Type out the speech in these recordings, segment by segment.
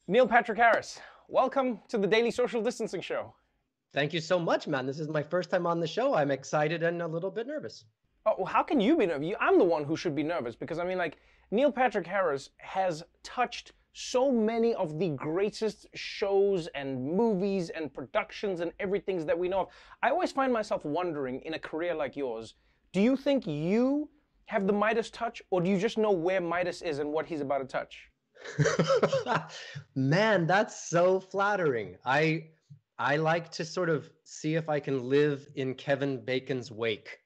Neil Patrick Harris, welcome to the Daily Social Distancing Show. Thank you so much, man. This is my first time on the show. I'm excited and a little bit nervous. Oh, well, how can you be nervous? I'm the one who should be nervous because Neil Patrick Harris has touched so many of the greatest shows and movies and productions and everything that we know of. I always find myself wondering in a career like yours, do you think you have the Midas touch, or do you just know where Midas is and what he's about to touch? Man, that's so flattering. I like to sort of see if I can live in Kevin Bacon's wake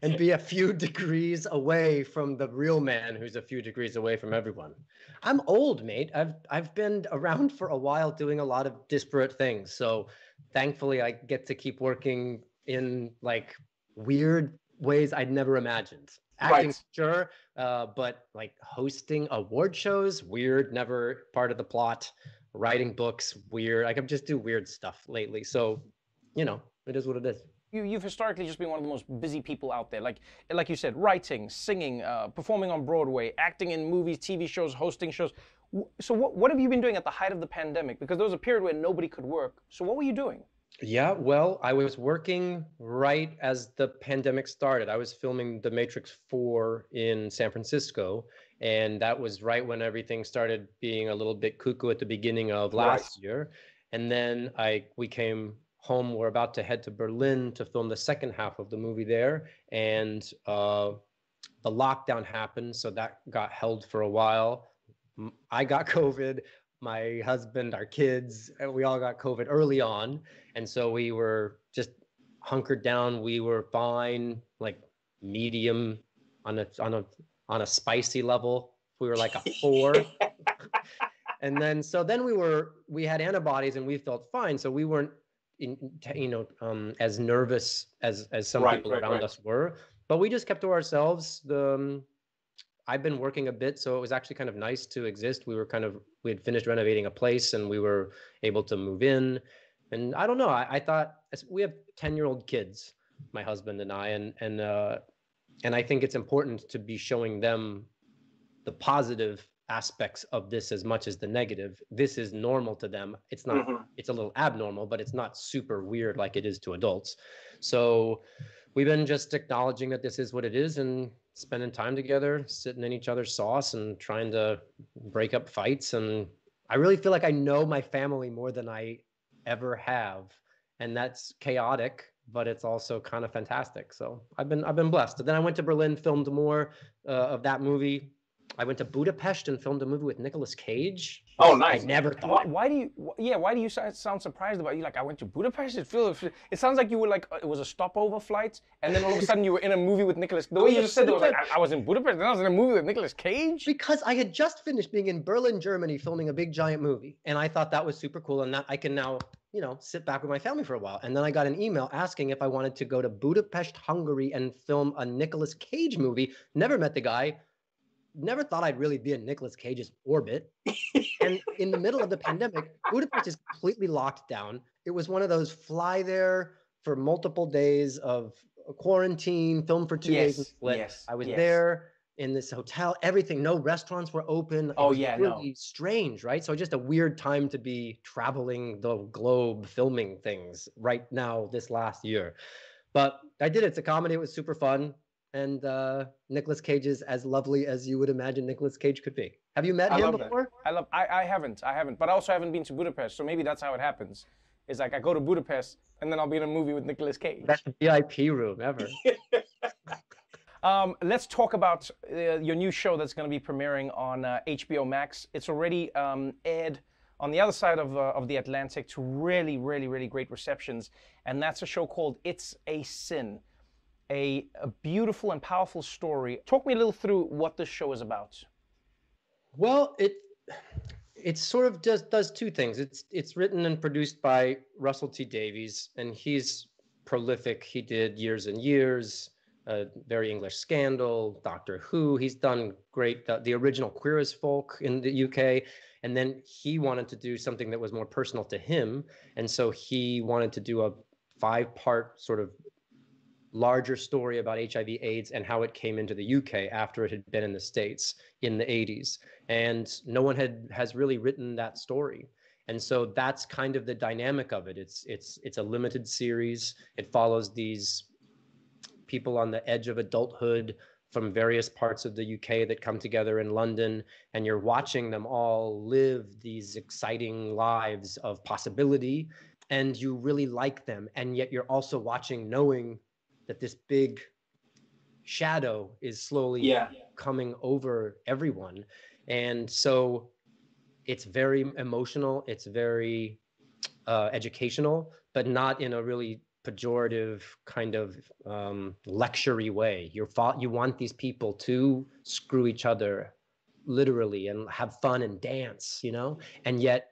and be a few degrees away from the real man who's a few degrees away from everyone. I'm old, mate. I've been around for a while doing a lot of disparate things. So thankfully I get to keep working in like weird ways I'd never imagined. Acting, Right. sure, but like hosting award shows, weird, never part of the plot. Writing books, weird. I can just do weird stuff lately. So, it is what it is. You've historically just been one of the most busy people out there. Like you said, writing, singing, performing on Broadway, acting in movies, TV shows, hosting shows. So what have you been doing at the height of the pandemic? Because there was a period where nobody could work. So what were you doing? Yeah, well, I was working right as the pandemic started. I was filming The Matrix 4 in San Francisco, and that was right when everything started being a little bit cuckoo at the beginning of Right. last year. And then we came home. We're about to head to Berlin to film the second half of the movie there, and the lockdown happened, so that got held for a while. I got COVID, my husband, our kids, we all got COVID early on. And so we were just hunkered down. We were fine, like medium on a spicy level. We were like a 4. And then we had antibodies and we felt fine. So we weren't as nervous as some people around us were. But we just kept to ourselves. I've been working a bit, so it was actually kind of nice to exist. We had finished renovating a place and we were able to move in. And I don't know, I thought we have 10-year-old kids, my husband and I, and I think it's important to be showing them the positive aspects of this as much as the negative. This is normal to them. It's not, it's a little abnormal, but it's not super weird like it is to adults. So we've been just acknowledging that this is what it is and spending time together, sitting in each other's sauce and trying to break up fights. And I really feel like I know my family more than I ever have. And that's chaotic, but it's also kind of fantastic. So I've been blessed. And then I went to Berlin, filmed more of that movie. I went to Budapest and filmed a movie with Nicolas Cage. Oh, nice. I never thought. Why do you? Yeah, why do you sound surprised about you? Like, I went to Budapest. It sounds like you were like it was a stopover flight, and then all of a sudden you were in a movie with Nicolas. The way you just said it was like I was in Budapest and I was in a movie with Nicolas Cage. Because I had just finished being in Berlin, Germany, filming a big giant movie, and I thought that was super cool, and that I can now sit back with my family for a while. And then I got an email asking if I wanted to go to Budapest, Hungary, and film a Nicolas Cage movie. Never met the guy. Never thought I'd really be in Nicolas Cage's orbit. And in the middle of the pandemic, Budapest is completely locked down. It was one of those fly there for multiple days of quarantine, film for 2 days and split. Yes, I was yes. there in this hotel, everything, no restaurants were open. Oh, It was yeah, really no. strange, right? So just a weird time to be traveling the globe, filming things right now this last year. But I did it. It's a comedy. It was super fun. And Nicolas Cage is as lovely as you would imagine Nicolas Cage could be. Have you met I him love that. before? I haven't, but I also haven't been to Budapest, so maybe that's how it happens. It's like I go to Budapest and then I'll be in a movie with Nicolas Cage. That's the VIP room ever. Let's talk about your new show that's going to be premiering on HBO Max. It's already aired on the other side of the Atlantic to really, really, really great receptions, and that's a show called It's a Sin. A beautiful and powerful story. Talk me a little through what this show is about. Well, it sort of does two things. It's written and produced by Russell T Davies, and he's prolific. He did Years and Years, Very English Scandal, Doctor Who. He's done great. The original Queer as Folk in the UK, and then he wanted to do something that was more personal to him, and so he wanted to do a 5-part sort of larger story about HIV/AIDS and how it came into the UK after it had been in the States in the 80s. And no one has really written that story. And so that's kind of the dynamic of it. It's a limited series. It follows these people on the edge of adulthood from various parts of the UK that come together in London, and you're watching them all live these exciting lives of possibility, and you really like them. And yet you're also watching knowing that this big shadow is slowly coming over everyone. And so it's very emotional, it's very educational, but not in a really pejorative kind of lecture-y way. You want these people to screw each other literally and have fun and dance, you know, and yet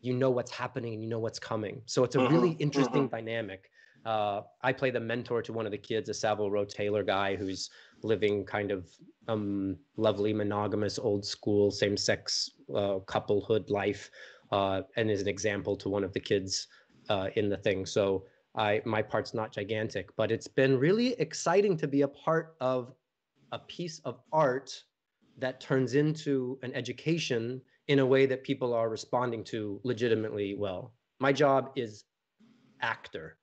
you know what's happening and you know what's coming. So it's a really interesting dynamic. I play the mentor to one of the kids, a Savile Row Taylor guy who's living kind of lovely, monogamous, old school, same-sex couplehood life, and is an example to one of the kids in the thing. So my part's not gigantic, but it's been really exciting to be a part of a piece of art that turns into an education in a way that people are responding to legitimately well. My job is actor.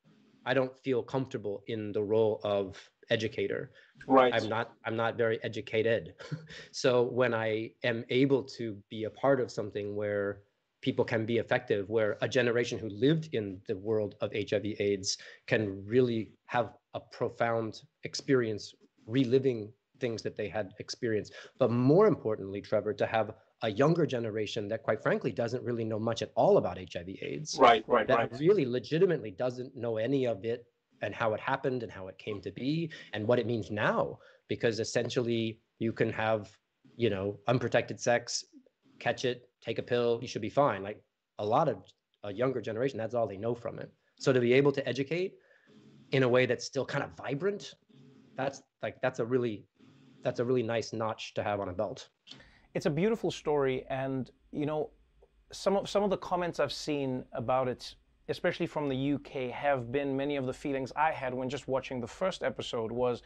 I don't feel comfortable in the role of educator. Right. I'm not very educated. So when I am able to be a part of something where people can be effective, where a generation who lived in the world of HIV/AIDS can really have a profound experience reliving things that they had experienced. But more importantly, Trevor, to have a younger generation that quite frankly doesn't really know much at all about HIV/AIDS. That really legitimately doesn't know any of it and how it happened and how it came to be and what it means now. Because essentially you can have, you know, unprotected sex, catch it, take a pill, you should be fine. Like a lot of a younger generation, that's all they know from it. So to be able to educate in a way that's still kind of vibrant, that's a really nice notch to have on a belt. It's a beautiful story, and you know, some of the comments I've seen about it, especially from the UK, have been many of the feelings I had when just watching the first episode was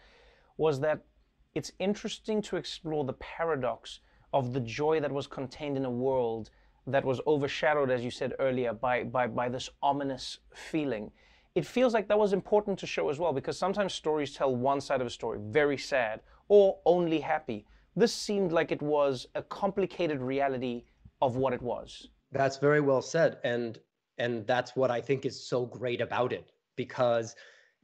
that it's interesting to explore the paradox of the joy that was contained in a world that was overshadowed, as you said earlier, by this ominous feeling. It feels like that was important to show as well, because sometimes stories tell one side of a story, very sad, or only happy. This seemed like it was a complicated reality of what it was. That's very well said. And that's what I think is so great about it, because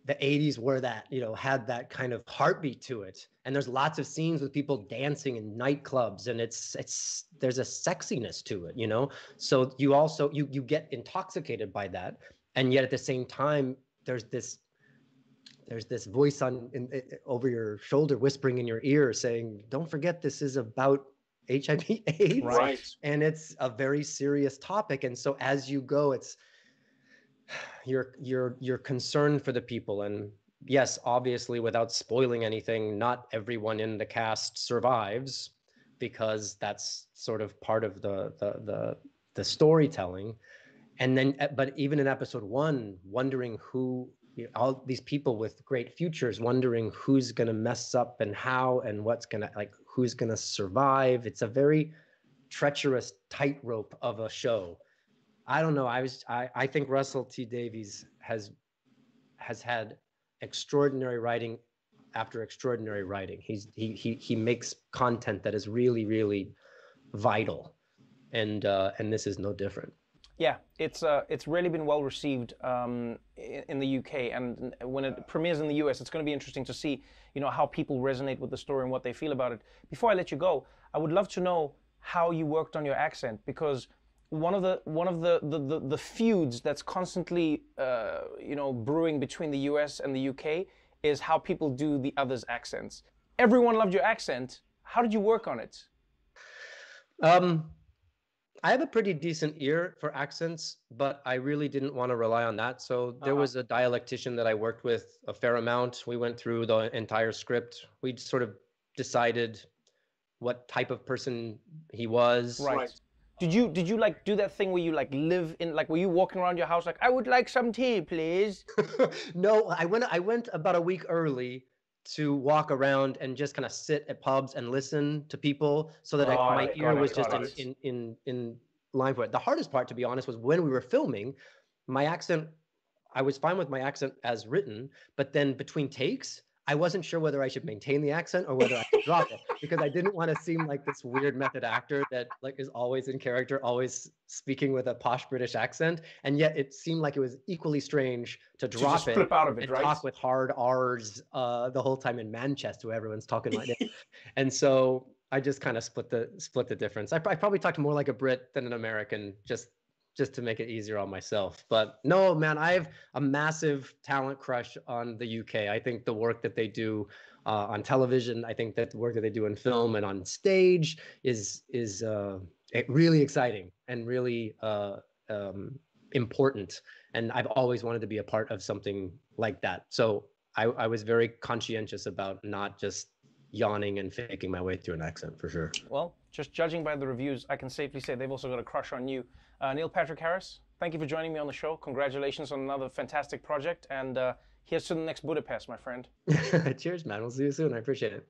the 80s were that, you know, had that kind of heartbeat to it. And there's lots of scenes with people dancing in nightclubs, and there's a sexiness to it, you know? So you also, you get intoxicated by that. And yet at the same time, there's this voice over your shoulder whispering in your ear saying, don't forget, this is about HIV/AIDS. Right. And it's a very serious topic. And so as you go, it's you're concerned for the people. And yes, obviously, without spoiling anything, not everyone in the cast survives, because that's sort of part of the storytelling. And then, but even in episode 1, wondering who, you know, all these people with great futures, wondering who's going to mess up and how, and what's going to, like, who's going to survive. It's a very treacherous tightrope of a show. I don't know. I think Russell T Davies has had extraordinary writing after extraordinary writing. He makes content that is really, really vital. And this is no different. Yeah, it's really been well received in the UK, and when it premieres in the US, it's going to be interesting to see, you know, how people resonate with the story and what they feel about it. Before I let you go, I would love to know how you worked on your accent, because one of the feuds that's constantly you know, brewing between the US and the UK is how people do the others' accents. Everyone loved your accent. How did you work on it? I have a pretty decent ear for accents, but I really didn't want to rely on that. So there was a dialectician that I worked with a fair amount. We went through the entire script. We sort of decided what type of person he was. Right. Did you like do that thing where you like live in like were you walking around your house like I would like some tea, please? No, I went about a week early to walk around and just kind of sit at pubs and listen to people so that Got my it, ear got was it, just got it. in line for it. The hardest part, to be honest, was when we were filming, my accent, I was fine with my accent as written, but then between takes, I wasn't sure whether I should maintain the accent or whether I should drop it because I didn't want to seem like this weird method actor that like is always in character, always speaking with a posh British accent. And yet it seemed like it was equally strange to To just drop it flip out of it, and right? talk with hard R's the whole time in Manchester, where everyone's talking like this. And so I just kind of split the difference. I probably talked more like a Brit than an American, just to make it easier on myself. But no, man, I have a massive talent crush on the UK. I think the work that they do on television, I think that the work that they do in film and on stage is really exciting and really important. And I've always wanted to be a part of something like that. So I was very conscientious about not just yawning and faking my way through an accent, for sure. Well, just judging by the reviews, I can safely say they've also got a crush on you. Neil Patrick Harris, thank you for joining me on the show. Congratulations on another fantastic project, and here's to the next Budapest, my friend. Cheers, man. We'll see you soon. I appreciate it.